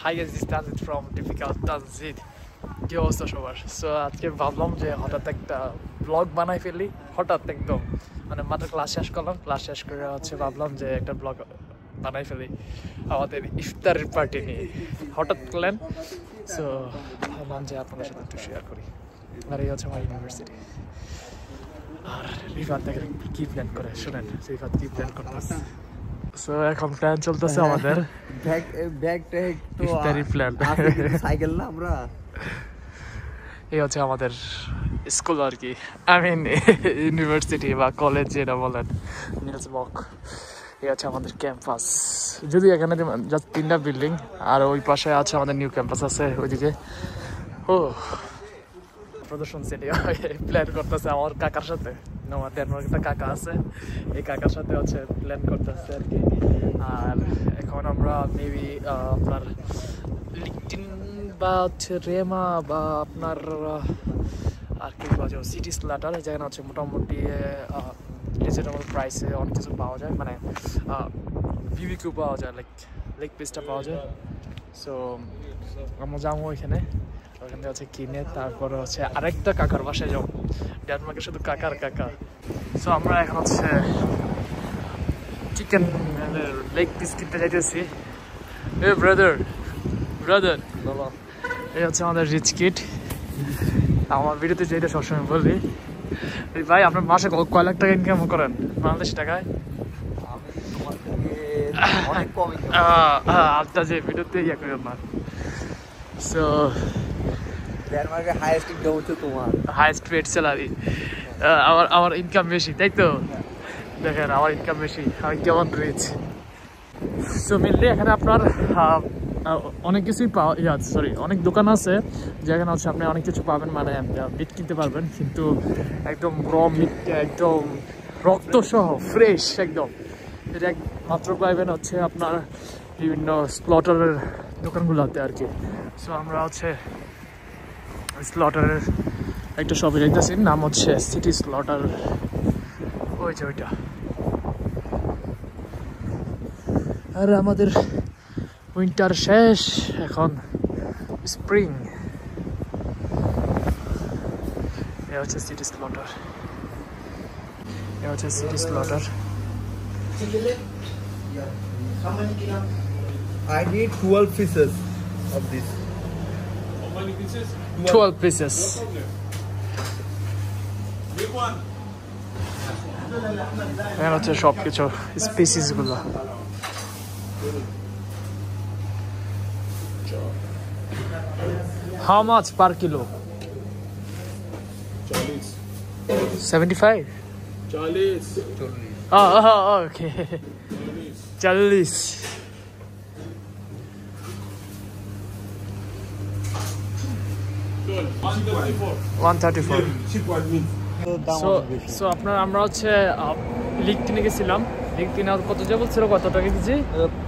Hi guys, this is Tanzit from Typical Tanzit. কি অবস্থা সবার? সো আজকে ভাবলাম যে হঠাৎ একটা ব্লগ বানাই ফেলি, হঠাৎ একদম মানে মাত্র ক্লাস শেষ করলাম, ক্লাস শেষ করে ভাবলাম যে একটা ব্লগ বানাই ফেলি আমাদের ইফতারের পার্টি নিয়ে। হঠাৎ প্ল্যান, সো ভাবলাম যে আপনাদের সাথে একটু শেয়ার করি। আর এই হচ্ছে আমার ইউনিভার্সিটি। আর রিফাত দেখেন কি প্ল্যান করে, শুনেন রিফাত কি প্ল্যান করতেছে। সো এখন প্ল্যান চলতেছে আমাদের ইফতারি প্ল্যান। সাইকেল না আমরা, এই হচ্ছে আমাদের স্কুল আর কি, আই মিন ইউনিভার্সিটি বা কলেজ যেটা বলেন, নিলস বক। এই হচ্ছে আমাদের ক্যাম্পাস। যদি এখানে জাস্ট 3টা বিল্ডিং, আর ওই পাশে আছে আমাদের নিউ ক্যাম্পাস আছে ওইদিকে। ও প্রদর্শন সেটি প্ল্যান করতেছে আমার কাকার সাথে। আমার ডেনমার্কে একটা কাকা আছে, এই কাকার সাথে হচ্ছে প্ল্যান করতেছে আর কি। আর এখন আমরা মেবি আপনার লিঙ্কডিন বা হচ্ছে রেমা বা আপনার আর কি বাজে সিটি স্ল্যাটার, যেখানে হচ্ছে মোটামুটি রিজনেবল প্রাইসে অনেক কিছু পাওয়া যায়, মানে বিবিকিউ পাওয়া যায়, লেগ পিসটা পাওয়া যায়। সো আমরা যাবো ওইখানে, ওখান থেকে হচ্ছে কিনে তারপরে হচ্ছে আরেকটা কাকার বাসায় যাবো। ডেনমার্কে শুধু কাকার কাকা। সো আমরা এখন হচ্ছে চিকেন লেগ পিস কিনতে যাইতেছি। এ ব্রাদার বলো, এই হচ্ছে আমাদের রিচ কিট। আমার ভিডিওতে যেটা সবসময় বলি, ভাই আপনার মাসে কয় লাখ টাকা ইনকাম করেন বাংলাদেশি টাকায়? আপনার যে ভিডিওতে ইয়ে করেন না। সো ডেনমার্কের হাইয়েস্ট ইনকাম হচ্ছে তোমার, হাইয়েস্ট পেড স্যালারি। আমার ইনকাম বেশি, তাই তো? দেখেন আমার ইনকাম বেশি, আমি কেমন রিচ। সো মেনলি এখানে আপনার অনেক কিছুই অনেক দোকান আছে যেখানে হচ্ছে আপনি অনেক কিছু পাবেন, মানে মিট কিনতে পারবেন, কিন্তু একদম র মিট, একদম রক্ত সহ ফ্রেশ একদম, এটা মাত্র পাইবেন হচ্ছে আপনার বিভিন্ন স্লটারের দোকানগুলোতে আর কি। সো আমরা হচ্ছে স্লটারের একটা শপে দেখতেছি, নাম হচ্ছে সিটি স্লটার, ওই যে ওইটা। আর আমাদের উইন্টার শেষ, এখন স্প্রিং। এ হচ্ছে সিটি স্লটার, এ হচ্ছে city slaughter. I need 12 pieces of this. How many pieces? 12 pieces. Big one. এখানে হচ্ছে সব কিছু স্পিসিস গুলো। How much per kilo? 40. 75? 40. Oh, okay. 40. Good. 134. 134. Cheap one means. So আমরা হচ্ছে লিঙ্কডিনে গেছিলাম। লিঙ্কডিনে কত যে বলছিল, কত টাকা কেজি?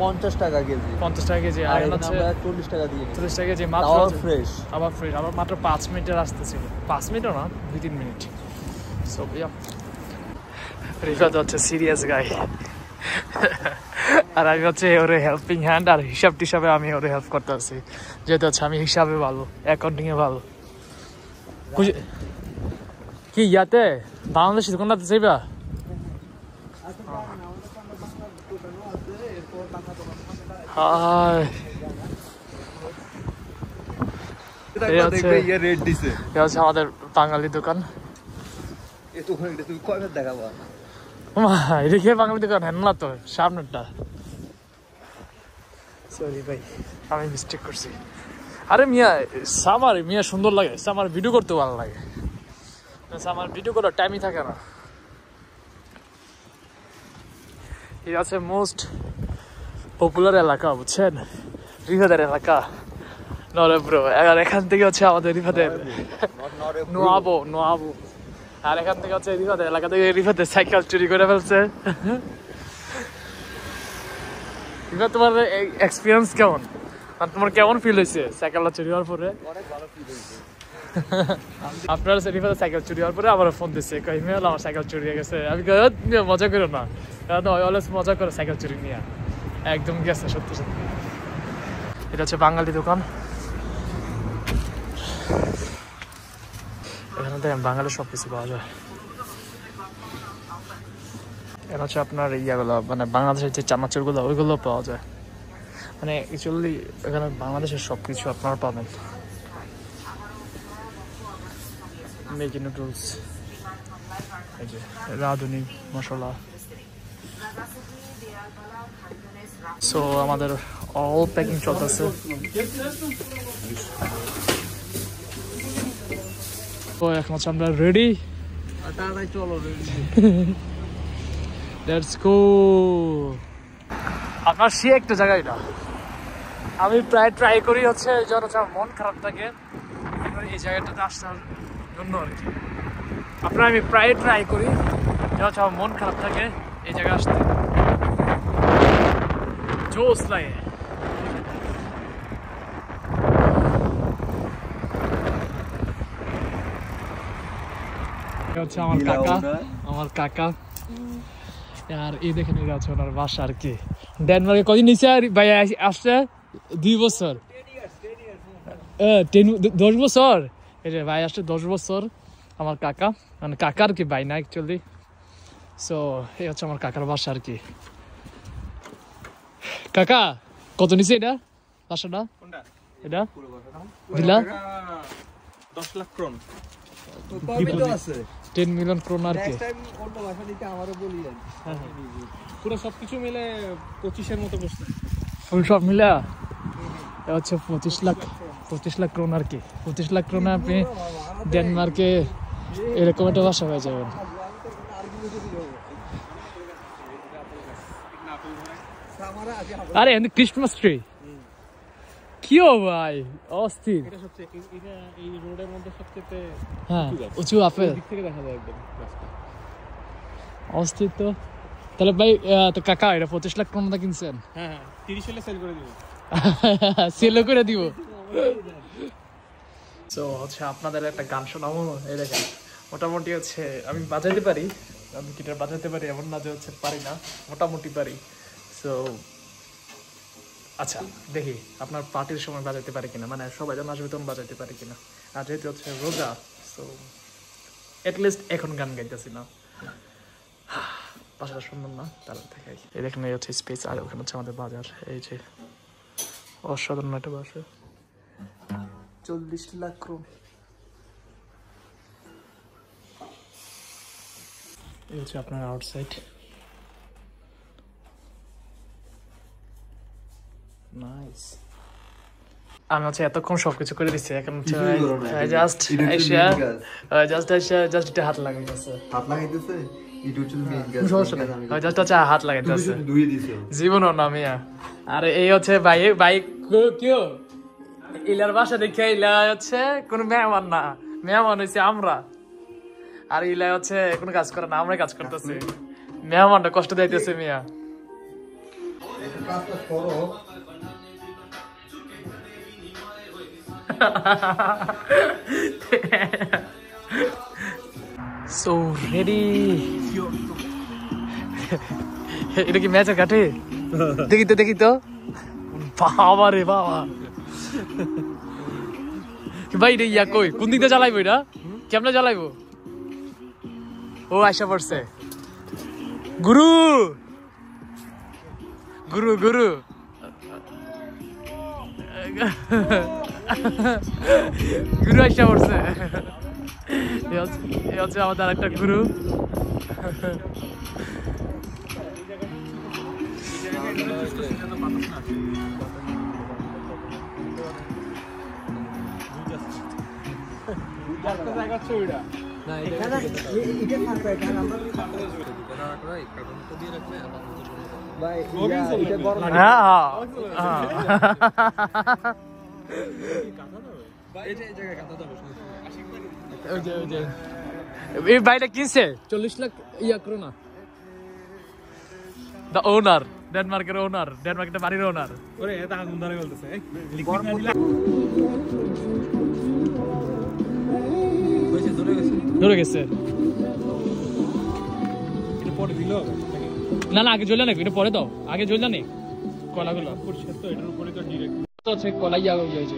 50 টাকা কেজি। 50 টাকা কেজি। আর হচ্ছে 40 টাকা দিয়ে 40 টাকা কেজি মাত্র। ফ্রেশ, আবার ফ্রেশ, আবার মাত্র 5 মিনিটের রাস্তা ছিল। 5 মিনিটও না, 2-3 মিনিট। সো রিফাত হচ্ছে সিরিয়াস গাই, আর আমি হচ্ছে ওরে হেল্পিং হ্যান্ড, আর হিসাব টিসাবে আমি ওরে হেল্প করতে পারছি, যেহেতু হচ্ছে আমি হিসাবে ভালো, অ্যাকাউন্টিংয়ে ভালো। কি ইয়াতে বাংলাদেশি দোকানটাতে যাইবা? হাই, আমাদের বাঙালি দোকান। এদিকে বাঙালি দোকান হেন না তো, সামনেরটা। সরি ভাই, আমি মিস্টেক করছি। আরে মিয়া, সামার মিয়া সুন্দর লাগে, সামার ভিডিও করতে ভালো লাগে, আমার ভিডিও করার টাইমই থাকে না। এটা আছে মোস্ট পপুলার এলাকা, বুঝছেন, রিফাতের এলাকা, নরেব্রো। আর এখান থেকে হচ্ছে আমাদের রিফাতের নোয়াবো, আর এখান থেকে হচ্ছে রিফাতের এলাকা থেকে রিফাতের সাইকেল চুরি করে ফেলছে। রিফাত, তোমার এক্সপিরিয়েন্স কেমন? তোমার কেমন ফিল হয়েছে সাইকেলটা চুরি হওয়ার পরে? অনেক ভালো ফিল হয়েছে। আপনার রিফাতের সাইকেল চুরি হওয়ার পরে আবার ফোন দিচ্ছে, কই মেল আমার সাইকেল চুরি হয়ে গেছে। আমি মজা করো না, অলওয়েজ মজা করে সাইকেল চুরি নিয়ে একদম গেছে, সত্যি সত্যি। এটা হচ্ছে বাঙালি দোকান। এখানে দেখেন বাঙালি সব কিছু পাওয়া যায়। এটা হচ্ছে আপনার ইয়াগুলো মানে বাংলাদেশের যে চানাচুরগুলো ওইগুলো পাওয়া যায়। মানে অ্যাকচুয়ালি এখানে বাংলাদেশের সব কিছু আপনারা পাবেন। ম্যাগি নুডলস, এই যে রাঁধুনি মশলা। সো আমাদের অল প্যাকিং চলতেছে। তো এখন হচ্ছে আমরা রেডি। চলো লেটস গো। আপনার সে একটা জায়গা এটা আমি প্রায় ট্রাই করি হচ্ছে যখন হচ্ছে আমার মন খারাপ থাকে এই জায়গাটাতে আসার জন্য আর কি। আপনার আমি প্রায় ট্রাই করি যখন হচ্ছে আমার মন খারাপ থাকে এই জায়গায় আসতে, জোস লাগে। হচ্ছে আমার কাকা আর এই দেখেন এটা হচ্ছে ওনার বাসা আর কি। ডেনমার্কে কদিন নিচে ভাই আসছে 2 বছর 10 বছর। এই যে ভাই আসছে 10 বছর। আমার কাকা মানে কাকার কি ভাই না অ্যাকচুয়ালি। সো এই হচ্ছে আমার কাকার বাসা আর কি। কাকা কত নিচে এটা বাসাটা? এটা দিলা 10 লাখ ক্রোন। 10 মিলিয়ন ক্রোন আর কি। পুরো সবকিছু মিলে 25 এর মতো বসছে। ফুল সব মিলা হচ্ছে 25 লাখ ক্রোন আর কি। 25 লাখ ক্রোনে আপনি ডেনমার্কে এরকম একটা বাসা হয়ে যাবেন। আরে ক্রিসমাস ট্রি কি ভাই অস্থির। এই রোডের মধ্যে সবচেয়ে হ্যাঁ উঁচু আপেল দিক থেকে দেখা যায় একদম অস্থির। তো তাহলে ভাই তো কাকা এটা 25 লাখ ক্রোন কিনছেন? হ্যাঁ 30 হলে সেল করে দিব। সেল করে দিব। তো হচ্ছে আপনাদের একটা গান শোনাবো। এই দেখেন মোটামুটি হচ্ছে আমি বাজাইতে পারি, আমি গিটার বাজাইতে পারি এমন না যে হচ্ছে পারি না, মোটামুটি পারি। সো আচ্ছা দেখি আপনার পার্টির সময় বাজাইতে পারি কিনা, মানে সবাই যখন আসবে তখন বাজাইতে পারি কিনা। আর যেহেতু হচ্ছে রোজা সো অ্যাটলিস্ট এখন গান গাইতেছি না, বাসাটা সুন্দর না তাহলে দেখাই। এই দেখেন এই হচ্ছে স্পেস আর ওখানে হচ্ছে আমাদের বাজার। এই যে অসাধারণ একটা বাসা 40 লাখ ক্রোন। এই হচ্ছে আপনার আউটসাইড। নাইস। আমি হচ্ছে এতক্ষণ সবকিছু করে দিচ্ছি, এখন হচ্ছে জাস্ট এটা হাত লাগাইতেছে। হাত লাগাইতেছে জীবনও না মিয়া। আর এই হচ্ছে ভাই কেউ ইলার বাসা দেখে ইলা হচ্ছে কোনো মেহমান না, মেহমান হয়েছে আমরা। আর ইলা হচ্ছে কোনো কাজ করে না, আমরাই কাজ করতেছি। মেহমানটা কষ্ট দিতেছে মিয়া। So ready. এটা কি ম্যাচের কাটে? দেখি তো বাবা রে বাবা। ভাই রে ইয়া কই কোন দিক দিয়ে জ্বালাইবো এটা? কেমনে জ্বালাইবো? ও আইসা পড়ছে গুরু গুরু গুরু গুরু আইসা পড়ছে। এই হচ্ছে আমাদের একটা গুরু। এই বাড়িটা কিনছে 40 লাখ ইয়া ক্রোনা। দ্য ওনার, ডেনমার্কের ওনার, ডেনমার্কের বাড়ির ওনার। ওরে এটা আগুন ধরে বলতেছে ধরে গেছে। এটা পরে দিল না আগে জ্বলে নাকি এটা পরে দাও, আগে জ্বলে নেই কলাগুলো। এটার উপরে তো ডিরেক্ট আছে কলাইয়া হয়েছে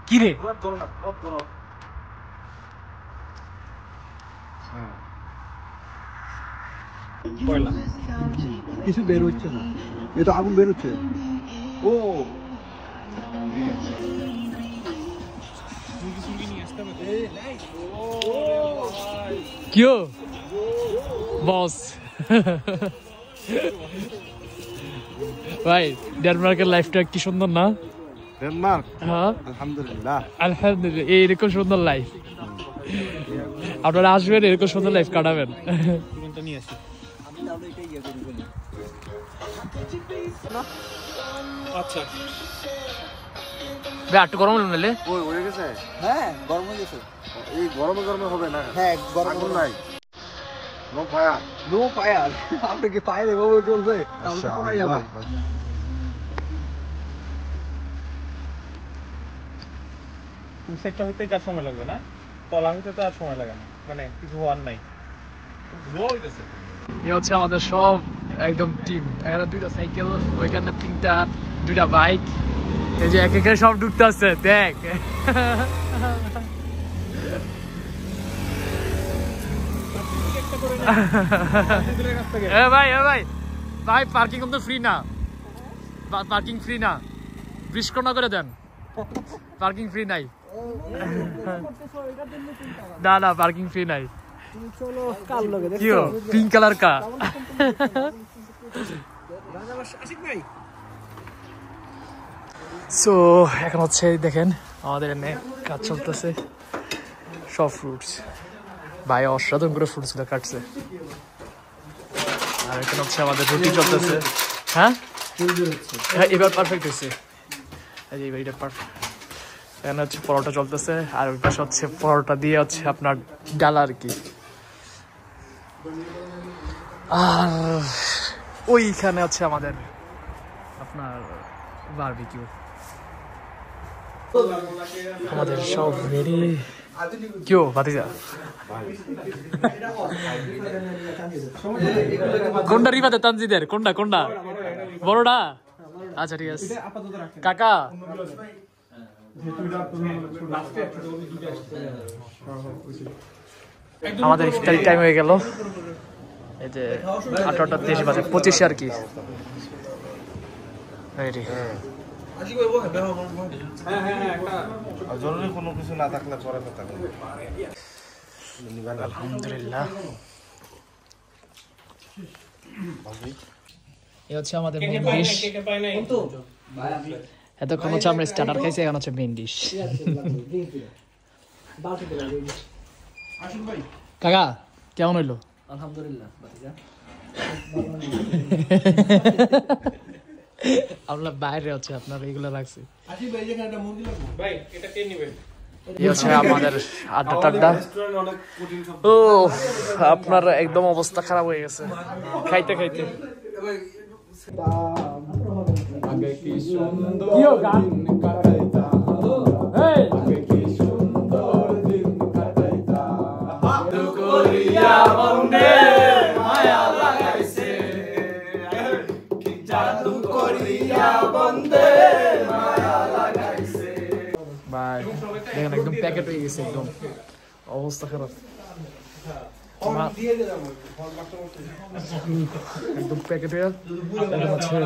কি রে কিছু বের হচ্ছে না, এ তো আগুন বের হচ্ছে। ও কিও বস ভাই ডেনমার্কের লাইফটা কি সুন্দর না? ডেনমার্ক, হ্যাঁ আলহামদুলিল্লাহ। আলহামদুলিল্লাহ, এইরকম সুন্দর লাইফ আপনারা আসবেন, এরকম সুন্দর লাইফ কাটাবেন। নিয়ে আসি। আচ্ছা ভাই একটু গরম হলো নালে ওই হয়ে গেছে। হ্যাঁ গরম হয়ে গেছে। এই গরমে গরমে হবে না। হ্যাঁ গরম আগুন নাই, নো ফায়ার। No fire. আপনি কি ফায়ার এভাবে চলছে? তাহলে তো পড়াই যাবে। সেটটা হইতে কার সময় লাগবে না, তলা হইতে তো আর সময় লাগে না, মানে কিছু হওয়ার নাই। এই হচ্ছে আমাদের সব একদম টিম। এখানে দুইটা সাইকেল, ওইখানে তিনটা, দুইটা বাইক, এই যে এক একে সব ঢুকতে আসছে দেখ। ভাই ভাই ভাই পার্কিং তো ফ্রি না, পার্কিং ফ্রি না, 20 টাকা করে দেন, পার্কিং ফ্রি নাই। না না পার্কিং ফ্রি নাই। চলো কাল লগে কি পিঙ্ক কালার কা। আশিক ভাই। সো এখন হচ্ছে দেখেন আমাদের এখানে কাজ চলতেছে, সব ফ্রুটস ভাই অসাধারণ করে ফ্রুটস গুলো কাটছে। আর এখানে হচ্ছে আমাদের রুটি চলতেছে। হ্যাঁ হ্যাঁ এবার পারফেক্ট হয়েছে, এবার এটা পারফেক্ট। এখানে হচ্ছে পরোটা চলতেছে, আর ওই পাশে হচ্ছে পরোটা দিয়ে হচ্ছে আপনার ডাল আর কি। আর ওইখানে হচ্ছে আমাদের আপনার বারবিকিউ। আমাদের সব রেডি। কেউ ভাতিজা কোনটা রিফাতে তানজিদের, কোনটা কোনটা বড়টা? আচ্ছা ঠিক আছে কাকা। আমাদের ইফতারি টাইম হয়ে গেল, এই যে 8:30 বাজে 25 আর কি রেডি। জরুরি কোনো কিছু না থাকলে পরে কথা বলবো। আলহামদুলিল্লাহ। এই হচ্ছে আমাদের মেইন ডিশ। এতক্ষণ হচ্ছে আমরা স্টার্টার খাইছি, এখন হচ্ছে মেইন ডিশ। কাকা কেমন হইলো? আলহামদুলিল্লাহ ভাতিজা। আমরা বাইরে হচ্ছে আপনার এইগুলো রাখছি। আশিক ভাই এখানে একটা মুরগি লাগবে ভাই, এটা কে নেবে? এই হচ্ছে আমাদের আড্ডা। ও আপনার একদম অবস্থা খারাপ হয়ে গেছে খাইতে খাইতে। আগে কি সুন্দর দিন কাটাইতা, আগে কি সুন্দর দিন কাটাইতা, জাদু করিয়া বন্দে মায়া লাগাইছে, কি জাদু করিয়া বন্দে মায়া লাগাইছে। ভাই দেখেন একদম প্যাকেট হয়ে গেছে, একদম অবস্থা খারাপ, একদম প্যাকেট হয়ে হচ্ছে।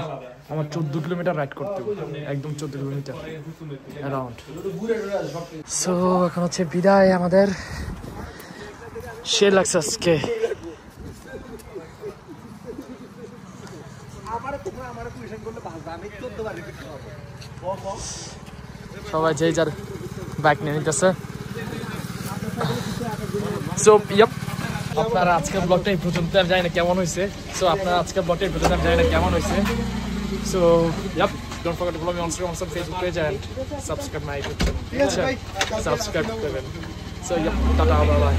আমার 14 কিলোমিটার রাইড করতে হবে, একদম 14 কিলোমিটার অ্যারাউন্ড। সো এখন হচ্ছে বিদায় আমাদের, সে লাগছে আজকে। সবাই যে যার বাইক নিয়ে নিতেছে। সো ইয়াপ আপনারা আজকের ব্লগটা এই পর্যন্ত, আমি জানি না কেমন হয়েছে। সো আপনারা আজকের ব্লগটা এই পর্যন্ত, আমি জানি না কেমন হয়েছে। So yup don't forget to follow me on Instagram, Facebook page and subscribe my YouTube channel. Subscribe করবেন। So yup tata bye by.